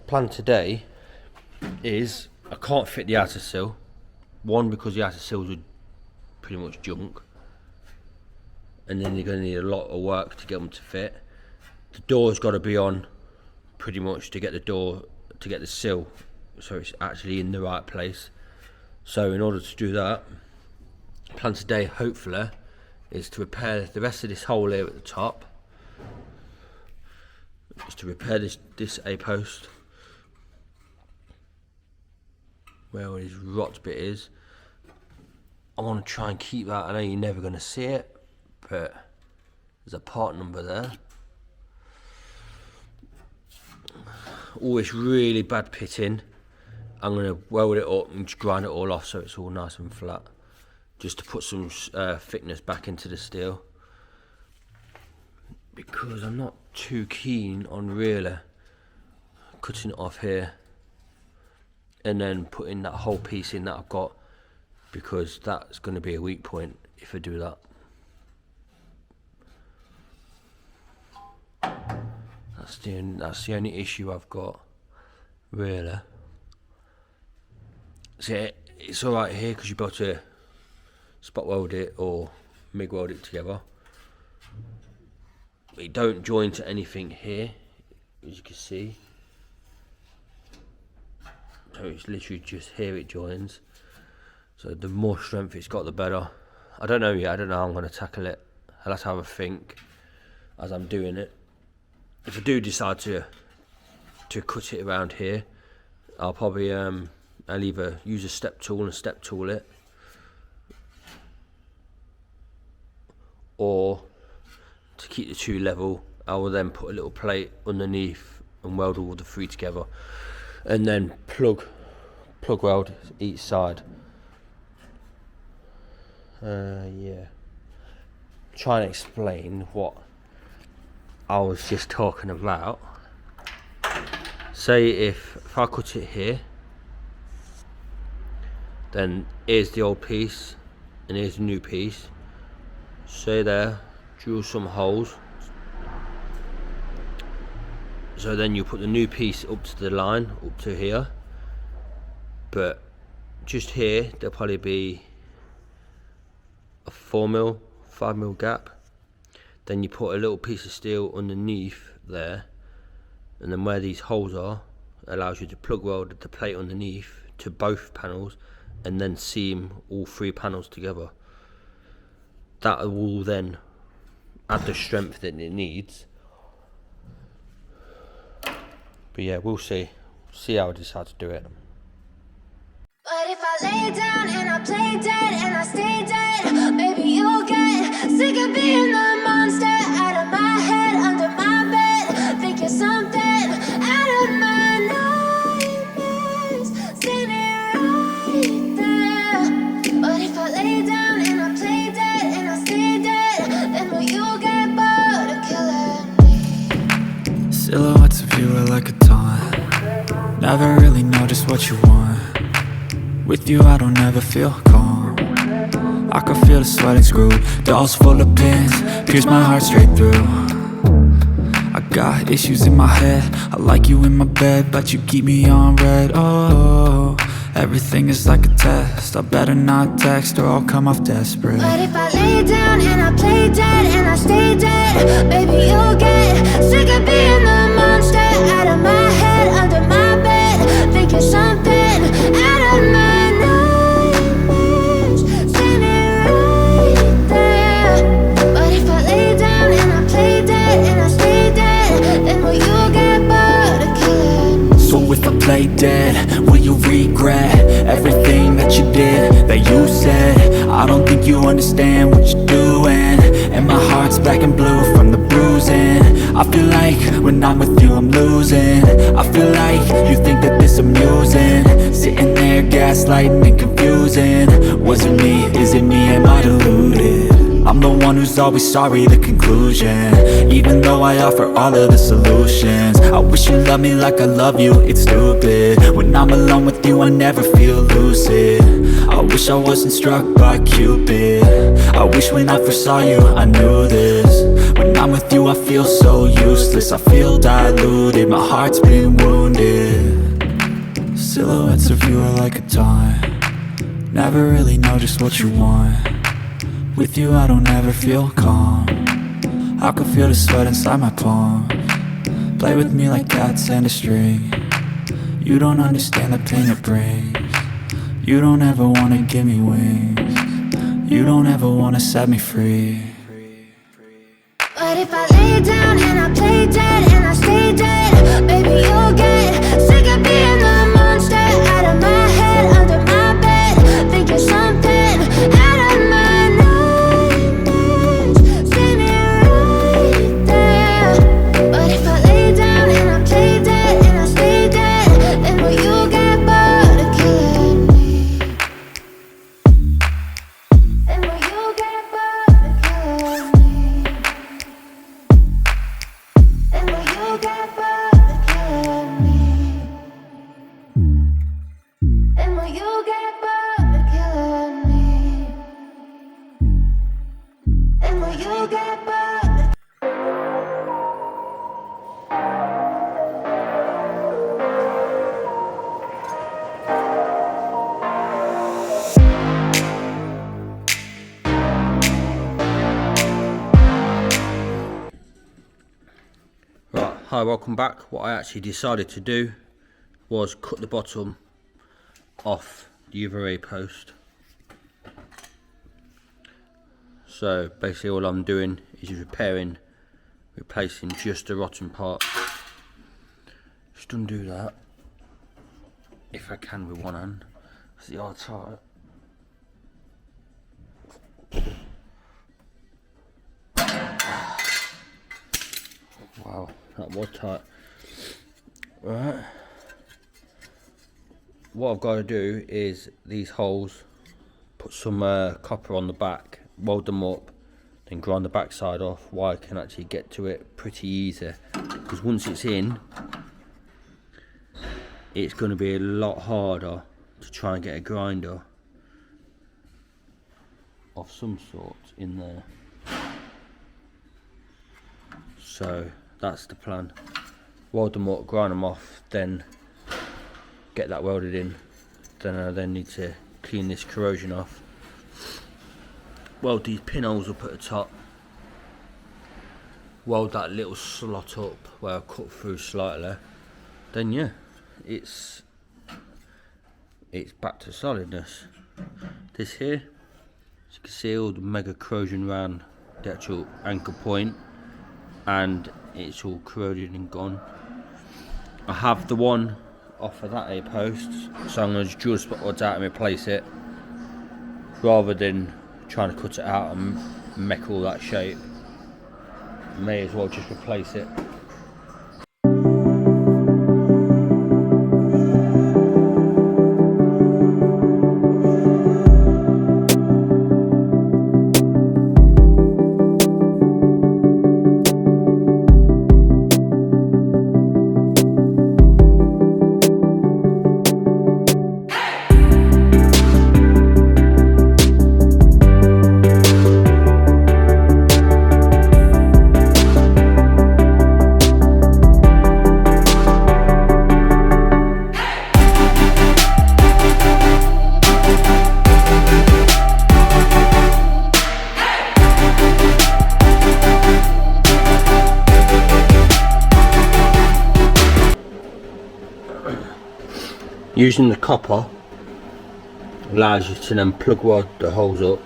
plan today is I can't fit the outer sill. One, because the outer sills are pretty much junk, and then you're going to need a lot of work to get them to fit. The door's got to be on pretty much to get the sill so it's actually in the right place. So in order to do that, plan today hopefully is to repair the rest of this hole here at the top. Just to repair this A post where all this rot bit is. I want to try and keep that. I know you're never going to see it, but there's a part number there. All this really bad pitting, I'm going to weld it up and just grind it all off so it's all nice and flat, just to put some thickness back into the steel, because I'm not too keen on really cutting it off here and then putting that whole piece in that I've got, because that's going to be a weak point if I do that. That's the only issue I've got, really. So it's alright here because you're able to spot weld it or MIG weld it together. But you don't join to anything here, as you can see. So it's literally just here it joins. So the more strength it's got, the better. I don't know yet. I don't know how I'm going to tackle it. I'll have to have a think as I'm doing it. If I do decide to cut it around here, I'll probably I'll either use a step tool and step tool it, or to keep the two level, I will then put a little plate underneath and weld all the three together, and then plug weld each side. Yeah. Try and explain what I was just talking about. Say if I cut it here, then here's the old piece and here's the new piece. Say there, drill some holes. So then you put the new piece up to the line, up to here. But just here, there'll probably be a 4mm, 5mm gap. Then you put a little piece of steel underneath there, and then where these holes are, it allows you to plug weld the plate underneath to both panels and then seam all three panels together. That will then add the strength that it needs. But yeah, we'll see how I decide to do it. But if I lay down and I play dead and I stay dead, maybe you'll get sick of being the monster out of my head, under my bed, thinking something out of my nightmares, standing right there. But if I lay down and I play dead and I stay dead, then will you get bored of killing me? Silhouettes of you are like a taunt. Never really know just what you want. With you I don't ever feel calm. I can feel the sweat and screw. Dolls full of pins, pierce my heart straight through. I got issues in my head. I like you in my bed, but you keep me on red. Oh, everything is like a test. I better not text or I'll come off desperate. But if I lay down and I play dead and I stay dead, maybe you'll get sick of being the monster out of my head, under my bed, thinking something out of my nightmares, standing right there. But if I lay down and I play dead and I stay dead, then will you get bored of killing me? So if I play dead, will you regret everything that you did, that you said? I don't think you understand what you're doing, and my heart's black and blue from the bruising. I feel like when I'm with you I'm losing. I feel like you think that this amusing, sitting there gaslighting and confusing. Was it me? Is it me? Am I deluded? I'm the one who's always sorry, the conclusion, even though I offer all of the solutions. I wish you loved me like I love you, it's stupid. When I'm alone with you I never feel lucid. I wish I wasn't struck by Cupid. I wish when I first saw you I knew this. When I'm with you I feel so useless, I feel diluted, my heart's been wounded. never really know just what you want. With you I don't ever feel calm. I can feel the sweat inside my palm. Play with me like cats and a string. You don't understand the pain it brings. You don't ever wanna give me wings. You don't ever wanna set me free. But if I lay down and I play dead and I stay dead, baby, you'll get sick of being the monster out of my head, under my bed, thinking something out of my nightmares. See me right there. But if I lay down and I play dead and I stay dead, then will you get bored of killing me? Then will you get bored of killing me? And will you get bored of killing me? And will you get bored of killing me? And will you get bored of Right, hi, welcome back. What I actually decided to do was cut the bottom off the other A post. So basically all I'm doing is repairing, replacing just the rotten part. Just undo that, if I can with one hand, because they are tight. Wow, that was tight. Right. What I've got to do is these holes, put some copper on the back, weld them up, then grind the back side off while I can actually get to it pretty easy. Because once it's in, it's going to be a lot harder to try and get a grinder of some sort in there. So that's the plan. Weld them up, grind them off, then get that welded in. Then I then need to clean this corrosion off. Weld these pinholes up at the top. Weld that little slot up where I cut through slightly. Then yeah, it's back to solidness. This here, as you can see, all the mega corrosion around the actual anchor point, and it's all corroded and gone. I have the one off of that A post, so I'm going to drill spot odds out and replace it, rather than trying to cut it out and make all that shape. May as well just replace it. Using the copper allows you to then plug weld the holes up.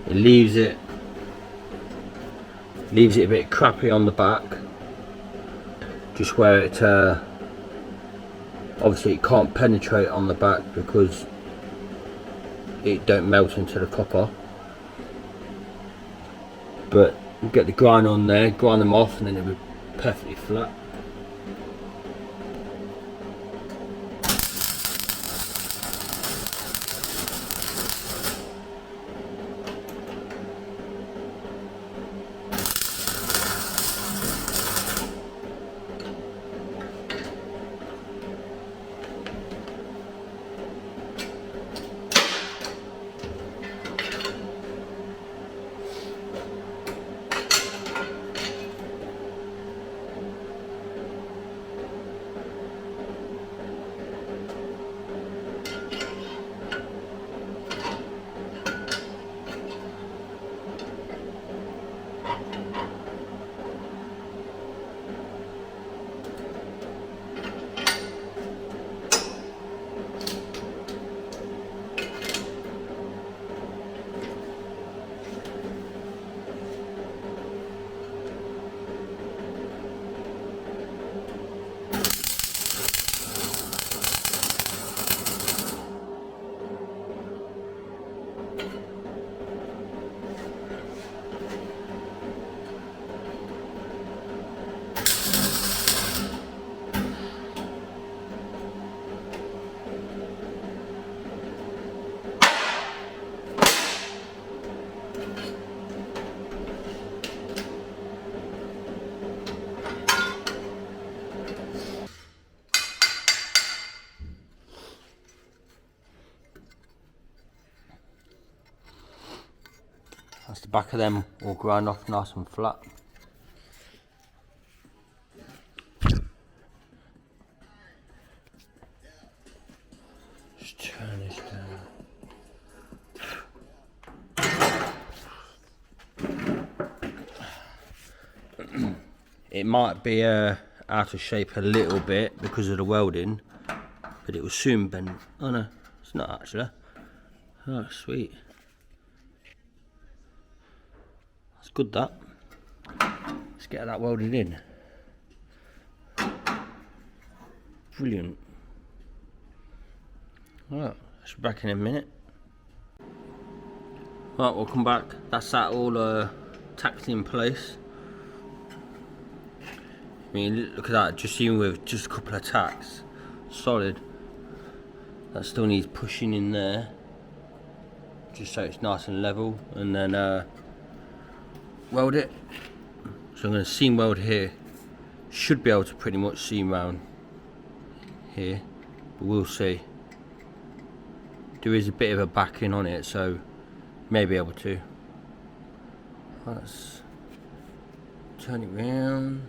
It leaves it a bit crappy on the back, just where it obviously it can't penetrate on the back because it don't melt into the copper. But you get the grind on there, grind them off, and then it'll be perfectly flat. the back of them all ground off nice and flat. Just turn this down. It might be out of shape a little bit because of the welding, but it will soon bend. Oh no, it's not actually. Oh sweet. That's good that. Let's get that welded in. Brilliant. Right, I should be back in a minute. Right, we'll come back. That's that all tacked in place. I mean, look at that, just even with just a couple of tacks, solid. That still needs pushing in there, just so it's nice and level, and then weld it. So I'm going to seam weld here. Should be able to pretty much seam round here, but we'll see. There is a bit of a backing on it, so may be able to. Let's turn it round.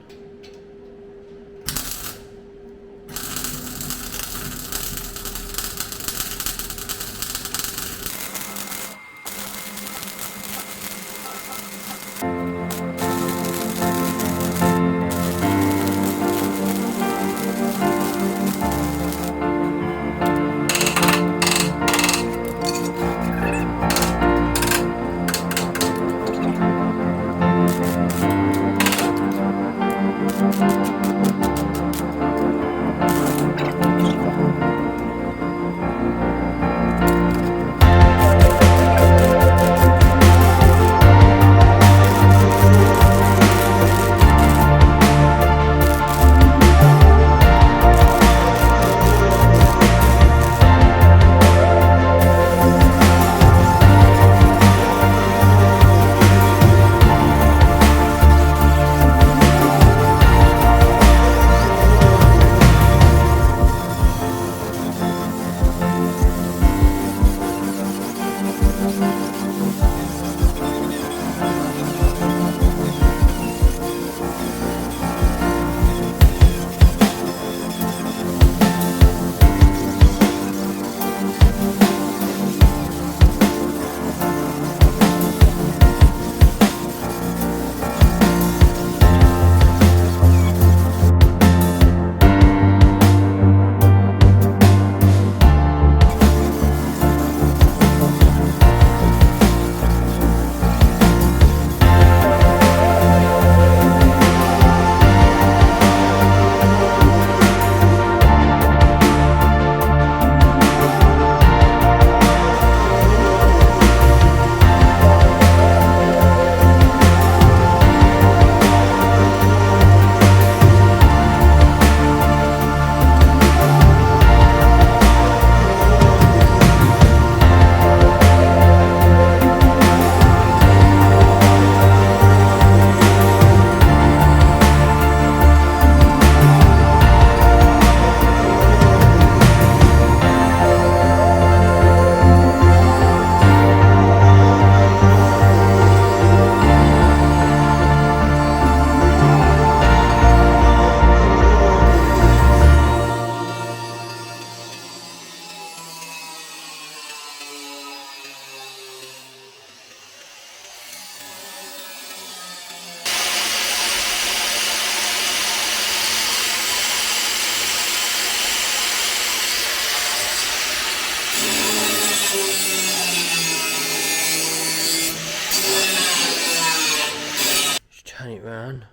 Turn it round.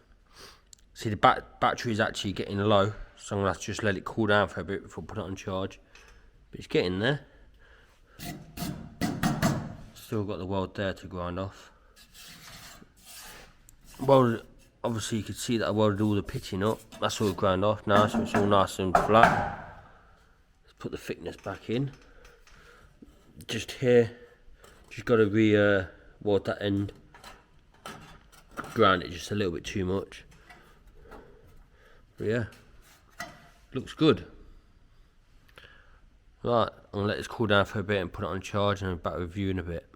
See, the battery is actually getting low, so I'm gonna have to just let it cool down for a bit before I put it on charge. But it's getting there. Still got the weld there to grind off. Welded, obviously you could see that I welded all the pitching up. That's all ground off now, so it's all nice and flat. Let's put the thickness back in. Just here, just got to weld that end. Ground it just a little bit too much. But yeah, looks good. Right, I'm gonna let this cool down for a bit and put it on charge, and I'll be back with you in a bit.